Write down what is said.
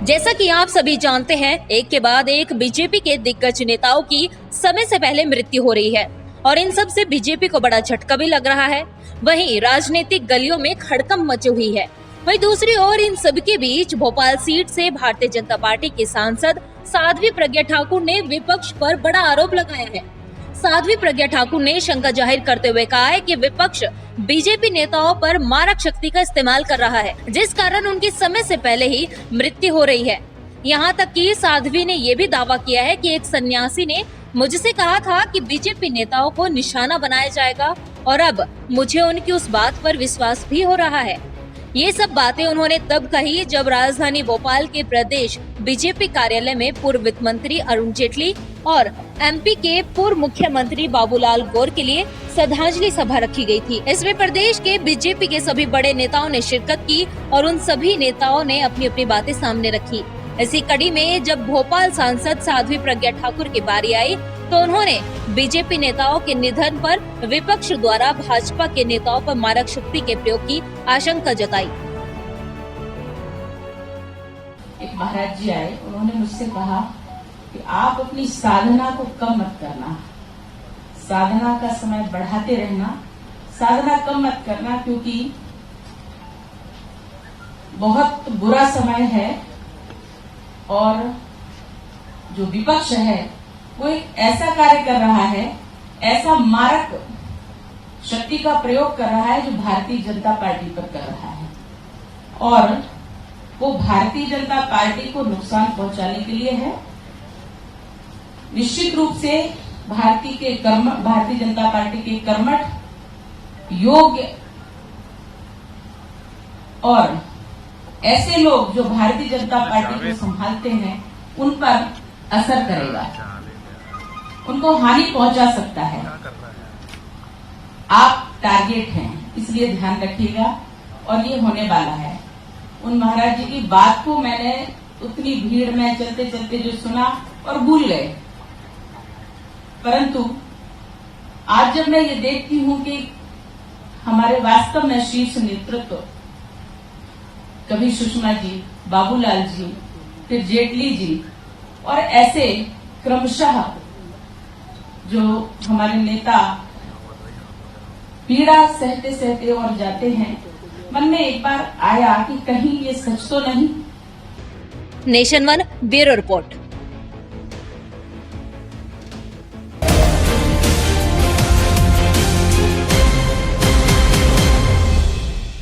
जैसा कि आप सभी जानते हैं, एक के बाद एक बीजेपी के दिग्गज नेताओं की समय से पहले मृत्यु हो रही है और इन सब से बीजेपी को बड़ा झटका भी लग रहा है। वहीं राजनीतिक गलियों में खड़कम मची हुई है। वहीं दूसरी ओर इन सबके बीच भोपाल सीट से भारतीय जनता पार्टी की सांसद साध्वी प्रज्ञा ठाकुर ने विपक्ष पर बड़ा आरोप लगाया है। साध्वी प्रज्ञा ठाकुर ने शंका जाहिर करते हुए कहा है कि विपक्ष बीजेपी नेताओं पर मारक शक्ति का इस्तेमाल कर रहा है, जिस कारण उनकी समय से पहले ही मृत्यु हो रही है। यहाँ तक कि साध्वी ने ये भी दावा किया है कि एक सन्यासी ने मुझसे कहा था कि बीजेपी नेताओं को निशाना बनाया जाएगा और अब मुझे उनकी उस बात पर विश्वास भी हो रहा है। ये सब बातें उन्होंने तब कही जब राजधानी भोपाल के प्रदेश बीजेपी कार्यालय में पूर्व वित्त मंत्री अरुण जेटली और एमपी के पूर्व मुख्यमंत्री बाबूलाल गौर के लिए श्रद्धांजलि सभा रखी गई थी। इसमें प्रदेश के बीजेपी के सभी बड़े नेताओं ने शिरकत की और उन सभी नेताओं ने अपनी अपनी बातें सामने रखी। इसी कड़ी में जब भोपाल सांसद साध्वी प्रज्ञा ठाकुर की बारी आई तो उन्होंने बीजेपी नेताओं के निधन पर विपक्ष द्वारा भाजपा के नेताओं पर मारक शक्ति के प्रयोग की आशंका जताई। एक महाराज जी आए, उन्होंने मुझसे कहा कि आप अपनी साधना को कम मत करना, साधना का समय बढ़ाते रहना, साधना कम मत करना, क्योंकि बहुत बुरा समय है और जो विपक्ष है वो एक ऐसा कार्य कर रहा है, ऐसा मारक शक्ति का प्रयोग कर रहा है जो भारतीय जनता पार्टी पर कर रहा है और वो भारतीय जनता पार्टी को नुकसान पहुंचाने के लिए है। निश्चित रूप से भारतीय जनता पार्टी के कर्मठ, योग्य और ऐसे लोग जो भारतीय जनता पार्टी को संभालते हैं उन पर असर करेगा, उनको हानि पहुंचा सकता है। आप टारगेट हैं, इसलिए ध्यान रखिएगा और ये होने वाला है। उन महाराज जी की बात को मैंने उतनी भीड़ में चलते चलते जो सुना और भूल गए, परंतु आज जब मैं ये देखती हूं कि हमारे वास्तव में शीर्ष नेतृत्व, कभी सुषमा जी, बाबूलाल जी, फिर जेटली जी और ऐसे क्रमशः जो हमारे नेता पीड़ा सहते सहते और जाते हैं, मन में एक बार आया कि कहीं ये सच तो नहीं। Nation one bureau report.